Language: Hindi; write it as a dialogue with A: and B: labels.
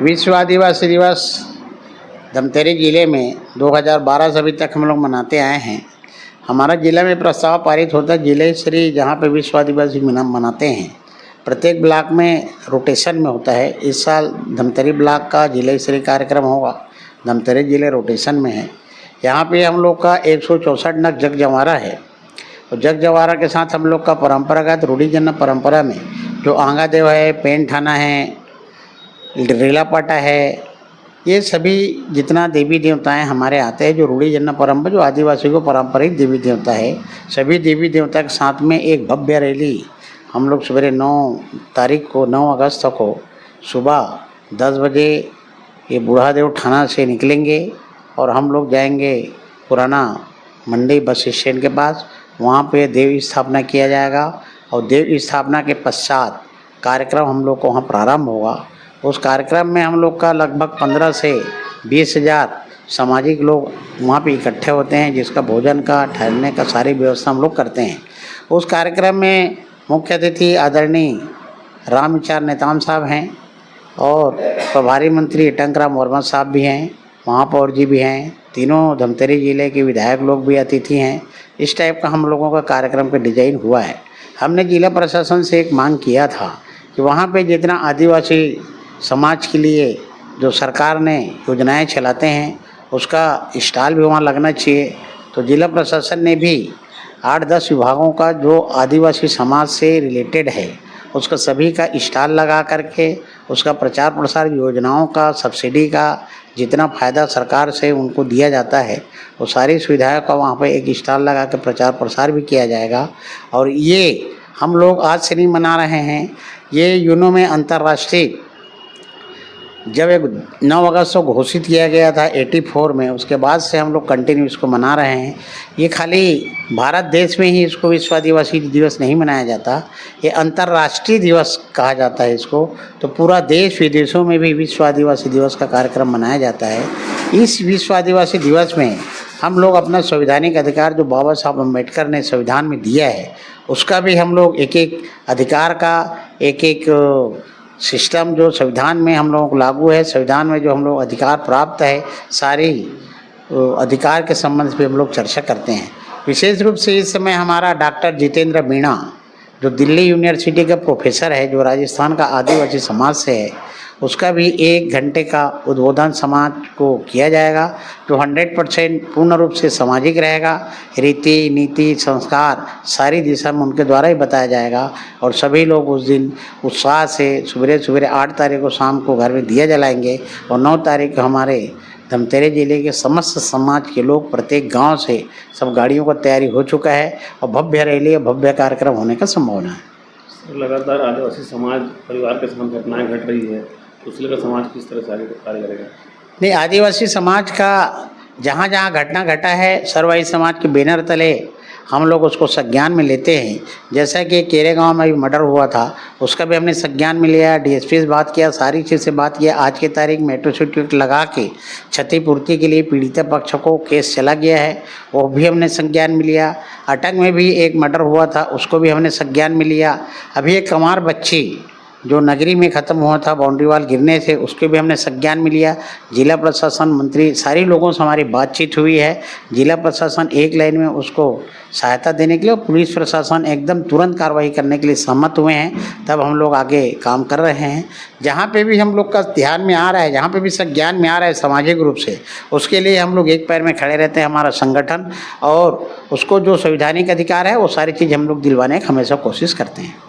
A: विश्व आदिवासी दिवस धमतरी ज़िले में 2012 से अभी तक हम लोग मनाते आए हैं। हमारा ज़िला में प्रस्ताव पारित होता है जिले श्री जहाँ पे विश्व आदिवासी मनाते हैं। प्रत्येक ब्लॉक में रोटेशन में होता है। इस साल धमतरी ब्लॉक का जिले श्री कार्यक्रम होगा। धमतरी ज़िले रोटेशन में है। यहाँ पे हम लोग का 164 नग जग जंवारा है और जग जंवारा के साथ हम लोग का परंपरागत रूढ़िजन्य परंपरा में जो आंगा देव है, पेंट थाना है, रेला पाटा है, ये सभी जितना देवी देवताएं हमारे आते हैं जो रूढ़िजन्य परंपरा जो आदिवासी को पारंपरिक देवी देवता है, सभी देवी देवता के साथ में एक भव्य रैली हम लोग सवेरे 9 तारीख को 9 अगस्त को सुबह 10 बजे ये बूढ़ादेव थाना से निकलेंगे और हम लोग जाएंगे पुराना मंडी बस स्टैंड के पास। वहाँ पे देव स्थापना किया जाएगा और देव स्थापना के पश्चात कार्यक्रम हम लोग को वहाँ प्रारंभ होगा। उस कार्यक्रम में हम लोग का लगभग 15 से 20 हज़ार सामाजिक लोग वहाँ पे इकट्ठे होते हैं, जिसका भोजन का ठहरने का सारी व्यवस्था हम लोग करते हैं। उस कार्यक्रम में मुख्य अतिथि आदरणीय रामविचार नेताम साहब हैं और प्रभारी मंत्री टंकराम वर्मा साहब भी हैं, महापौर जी भी हैं, तीनों धमतरी ज़िले के विधायक लोग भी अतिथि हैं। इस टाइप का हम लोगों का कार्यक्रम का डिजाइन हुआ है। हमने जिला प्रशासन से एक मांग किया था कि वहाँ पे जितना आदिवासी समाज के लिए जो सरकार ने योजनाएं चलाते हैं उसका स्टॉल भी वहाँ लगना चाहिए। तो जिला प्रशासन ने भी 8-10 विभागों का जो आदिवासी समाज से रिलेटेड है उसका सभी का स्टॉल लगा करके उसका प्रचार प्रसार योजनाओं का सब्सिडी का जितना फ़ायदा सरकार से उनको दिया जाता है वो सारी सुविधाओं का वहाँ पे एक स्टॉल लगा कर प्रचार प्रसार भी किया जाएगा। और ये हम लोग आज से नहीं मना रहे हैं, ये यूनो में अंतर्राष्ट्रीय जब एक 9 अगस्त को घोषित किया गया था 84 में, उसके बाद से हम लोग कंटिन्यू इसको मना रहे हैं। ये खाली भारत देश में ही इसको विश्व आदिवासी दिवस नहीं मनाया जाता, ये अंतर्राष्ट्रीय दिवस कहा जाता है इसको। तो पूरा देश विदेशों में भी विश्व आदिवासी दिवस का कार्यक्रम मनाया जाता है। इस विश्व आदिवासी दिवस में हम लोग अपना संवैधानिक अधिकार जो बाबा साहब अम्बेडकर ने संविधान में दिया है उसका भी हम लोग एक अधिकार का एक सिस्टम जो संविधान में हम लोगों को लागू है, संविधान में जो हम लोग अधिकार प्राप्त है, सारी अधिकार के संबंध में हम लोग चर्चा करते हैं। विशेष रूप से इस समय हमारा डॉक्टर जितेंद्र मीणा जो दिल्ली यूनिवर्सिटी का प्रोफेसर है, जो राजस्थान का आदिवासी समाज से है, उसका भी 1 घंटे का उद्बोधन समाज को किया जाएगा जो 100% पूर्ण रूप से सामाजिक रहेगा। रीति नीति संस्कार सारी दिशा में उनके द्वारा ही बताया जाएगा और सभी लोग उस दिन उत्साह से सुबह 8 तारीख को शाम को घर में दिया जलाएंगे और 9 तारीख को हमारे धमतरी ज़िले के समस्त समाज के लोग प्रत्येक गांव से सब गाड़ियों का तैयारी हो चुका है और भव्य रैली भव्य कार्यक्रम होने का संभावना है।
B: लगातार आदिवासी समाज परिवार के संबंध घटनाएं घट रही है, तो उसके लिए समाज किस तरह से आगे कार्य करेगा?
A: नहीं, आदिवासी समाज का जहाँ जहाँ घटना घटा है सर्ववाई समाज के बैनर तले हम लोग उसको संज्ञान में लेते हैं। जैसा कि केरे गांव में भी मर्डर हुआ था उसका भी हमने संज्ञान में लिया, डीएसपी से बात किया, सारी चीज़ से बात किया। आज की तारीख में एट्रोसिटी लगा के क्षतिपूर्ति के लिए पीड़ित पक्ष को केस चला गया है, वो भी हमने संज्ञान में लिया। अटक में भी एक मर्डर हुआ था उसको भी हमने संज्ञान में लिया। अभी एक कमार बच्ची जो नगरी में ख़त्म हुआ था बाउंड्री वाल गिरने से उसके भी हमने संज्ञान में लिया। जिला प्रशासन मंत्री सारे लोगों से हमारी बातचीत हुई है। जिला प्रशासन एक लाइन में उसको सहायता देने के लिए और पुलिस प्रशासन एकदम तुरंत कार्रवाई करने के लिए सहमत हुए हैं। तब हम लोग आगे काम कर रहे हैं। जहाँ पे भी हम लोग का ध्यान में आ रहा है, जहाँ पे भी संज्ञान में आ रहा है सामाजिक रूप से, उसके लिए हम लोग एक पैर में खड़े रहते हैं हमारा संगठन, और उसको जो संवैधानिक अधिकार है वो सारी चीज़ हम लोग दिलवाने की हमेशा कोशिश करते हैं।